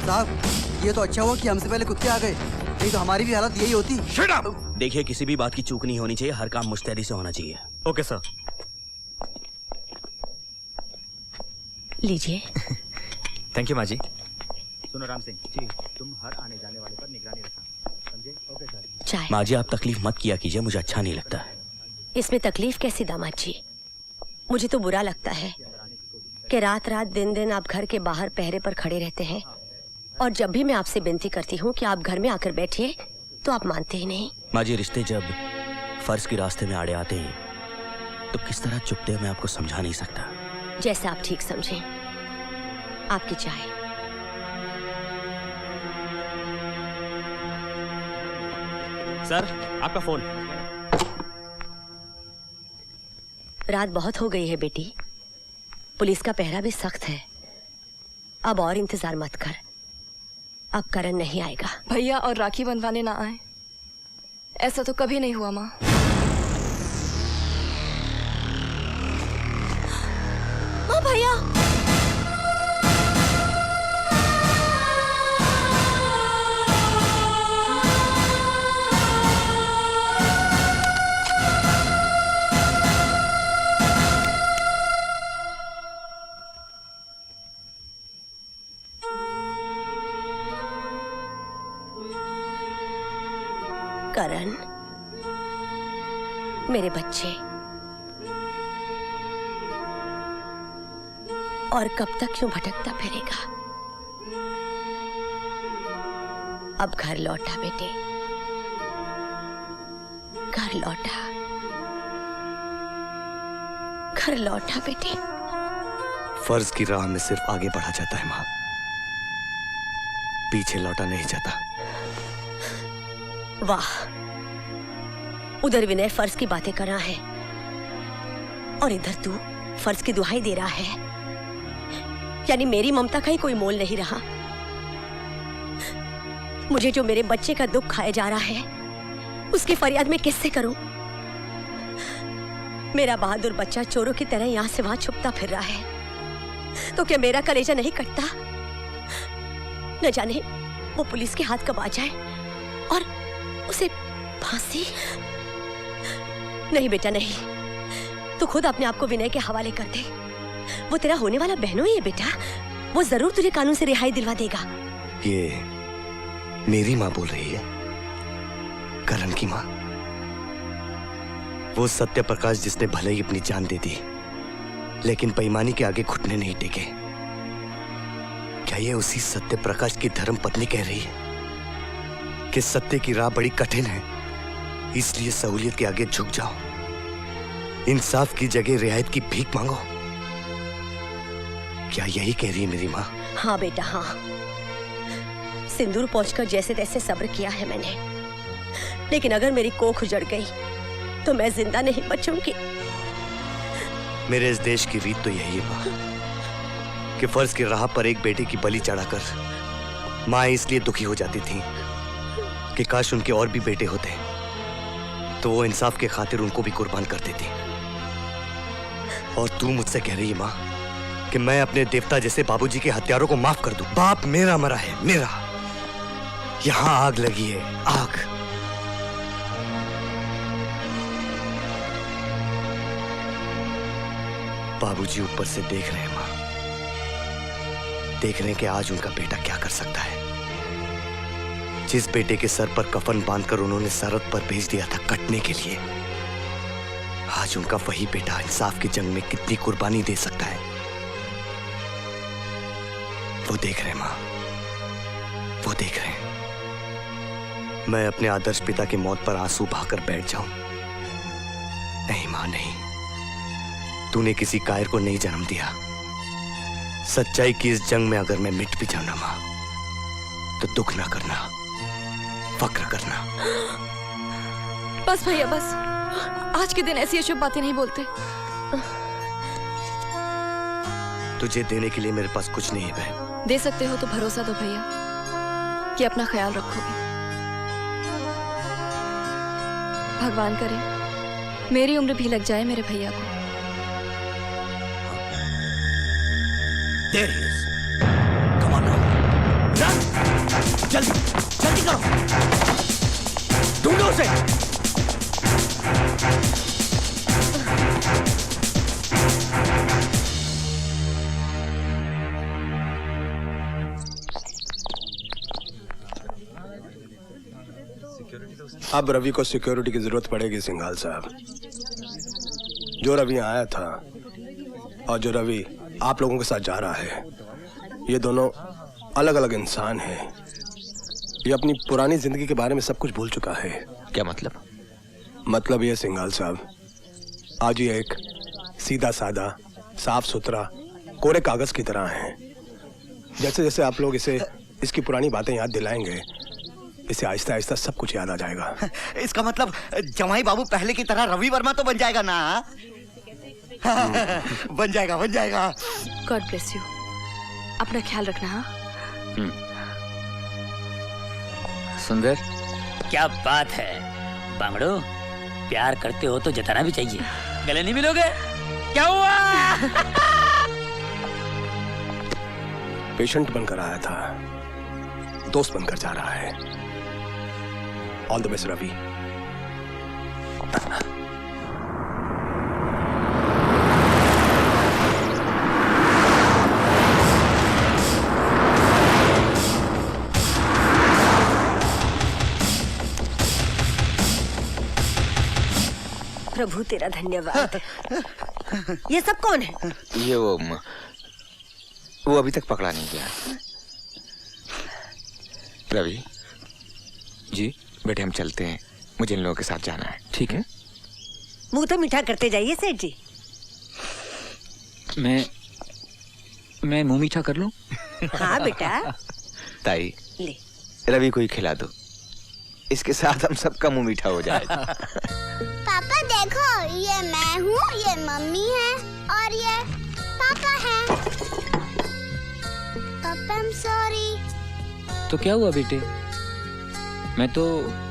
साहब, ये तो अच्छा हुआ कि हमसे पहले कुत्ते आ गए, नहीं तो हमारी भी हालत यही होती। Shut up! देखिए, किसी भी बात की चूक नहीं होनी चाहिए, हर काम मुस्तैदी से होना चाहिए। Okay sir. लीजिए। थैंक यू माँ जी। सुनो राम सिंह जी, तुम हर आने जाने वाले पर निगरानी रखना, समझे? Okay sir. चाय। माँ जी, आप तकलीफ मत किया कीजिए, मुझे अच्छा नहीं लगता। इसमें तकलीफ कैसी दामाद जी? मुझे तो बुरा लगता है कि रात रात दिन दिन आप घर के बाहर पहरे पर खड़े रहते हैं, और जब भी मैं आपसे विनती करती हूँ कि आप घर में आकर बैठिए तो आप मानते ही नहीं। माँ जी, रिश्ते जब फर्ज के रास्ते में आड़े आते हैं तो किस तरह चुपते हैं मैं आपको समझा नहीं सकता। जैसे आप ठीक समझें। आपकी चाय। सर, आपका फोन। रात बहुत हो गई है बेटी, पुलिस का पहरा भी सख्त है। अब और इंतजार मत कर, अब करण नहीं आएगा। भैया और राखी बंधवाने ना आए, ऐसा तो कभी नहीं हुआ माँ। माँ, भैया। करण, मेरे बच्चे, और कब तक क्यों भटकता फिरेगा? अब घर लौटा बेटे, घर लौटा, घर लौटा बेटे। फर्ज की राह में सिर्फ आगे बढ़ा जाता है माँ, पीछे लौटा नहीं जाता। वाह, उधर विनय फर्ज की बातें कर रहा है और इधर तू फर्ज की दुहाई दे रहा है। यानी मेरी ममता का ही कोई मोल नहीं रहा। मुझे जो मेरे बच्चे का दुख खाया जा रहा है, उसकी फरियाद मैं किससे करूं? मेरा बहादुर बच्चा चोरों की तरह यहां से वहां छुपता फिर रहा है, तो क्या मेरा कलेजा नहीं कटता? न जाने वो पुलिस के हाथ कब आ जाए और उसे फांसी। नहीं बेटा नहीं, तू खुद अपने आप को विनय के हवाले कर दे। वो तेरा होने वाला बहनों ही है बेटा, वो जरूर तुझे कानून से रिहाई दिलवा देगा। ये मेरी माँ बोल रही है, करण की माँ। वो सत्य प्रकाश जिसने भले ही अपनी जान दे दी, लेकिन बेईमानी के आगे घुटने नहीं टेके। क्या ये उसी सत्य प्रकाश की धर्म पत्नी कह रही है कि सत्य की राह बड़ी कठिन है, इसलिए सहूलियत के आगे झुक जाओ, इंसाफ की जगह रियायत की भीख मांगो? क्या यही कह रही है मेरी माँ? हाँ बेटा हाँ, सिंदूर पहुंचकर जैसे तैसे सब्र किया है मैंने, लेकिन अगर मेरी कोख उजड़ गई तो मैं जिंदा नहीं बचूंगी। मेरे इस देश की रीत तो यही है माँ कि फर्ज की राह पर एक बेटे की बलि चढ़ाकर माँ इसलिए दुखी हो जाती थी कि काश उनके और भी बेटे होते तो वो इंसाफ के खातिर उनको भी कुर्बान कर देती। और तू मुझसे कह रही है माँ कि मैं अपने देवता जैसे बाबूजी के हत्यारों को माफ कर दूं? बाप मेरा मरा है, मेरा। यहां आग लगी है, आग। बाबूजी ऊपर से देख रहे हैं माँ, देख रहे हैं कि आज उनका बेटा क्या कर सकता है। जिस बेटे के सर पर कफन बांधकर उन्होंने सरहद पर भेज दिया था कटने के लिए, आज उनका वही बेटा इंसाफ की जंग में कितनी कुर्बानी दे सकता है, वो देख रहे हैं माँ, वो देख रहे हैं। मैं अपने आदर्श पिता की मौत पर आंसू बहाकर बैठ जाऊं? नहीं माँ नहीं, तूने किसी कायर को नहीं जन्म दिया। सच्चाई की इस जंग में अगर मैं मिट भी जाऊं माँ, तो दुख ना करना, फक्र करना। बस भैया बस, आज के दिन ऐसी अशुभ बातें नहीं बोलते। तुझे देने के लिए मेरे पास कुछ नहीं है बहन। दे सकते हो तो भरोसा दो भैया कि अपना ख्याल रखोगे। भगवान करे मेरी उम्र भी लग जाए मेरे भैया को। There he is. Come on now. Run! जल्दी जल्दी करो। ढूंढो उसे। अब रवि को सिक्योरिटी की जरूरत पड़ेगी सिंघाल साहब। जो रवि आया था और जो रवि आप लोगों के साथ जा रहा है, ये दोनों अलग अलग इंसान हैं। ये अपनी पुरानी जिंदगी के बारे में सब कुछ भूल चुका है। क्या मतलब? मतलब ये सिंघाल साहब, आज ये एक सीधा साधा साफ सुथरा कोरे कागज की तरह है। जैसे जैसे आप लोग इसे इसकी पुरानी बातें याद दिलाएंगे, इसे आहिस्ता आहिस्ता सब कुछ याद आ जाएगा। इसका मतलब जमाई बाबू पहले की तरह रवि वर्मा तो बन जाएगा ना? बन जाएगा बन जाएगा। God bless you. अपना ख्याल रखना। हाँ सुंदर, क्या बात है बांगड़ो, प्यार करते हो तो जताना भी चाहिए। गले नहीं मिलोगे? क्या हुआ? पेशेंट बनकर आया था, दोस्त बनकर जा रहा है। All the best Ravi. प्रभु तेरा धन्यवाद। ये सब कौन है? ये वो अभी तक पकड़ा नहीं गया। रवि जी, बेटे हम चलते हैं, मुझे इन लोगों के साथ जाना है। ठीक है? मुंह तो मीठा करते जाइए सेठ जी। मैं मुंह मीठा कर लूं? हाँ बेटा। ताई, ले रवि को ही खिला दो, इसके साथ हम सबका मुंह मीठा हो जाएगा। पापा देखो, ये मैं हूँ, ये मम्मी है और ये पापा है। पापा I'm sorry। तो क्या हुआ बेटे? मैं तो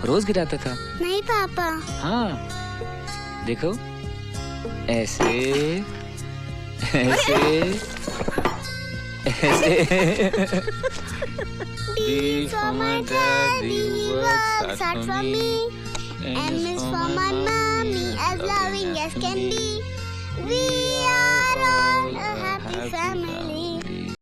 रोज गिराता था। नहीं पापा। हाँ देखो, ऐसे ऐसे ऐसे। D for my daddy, he works hard for me. M is for my mommy, as loving as can be. V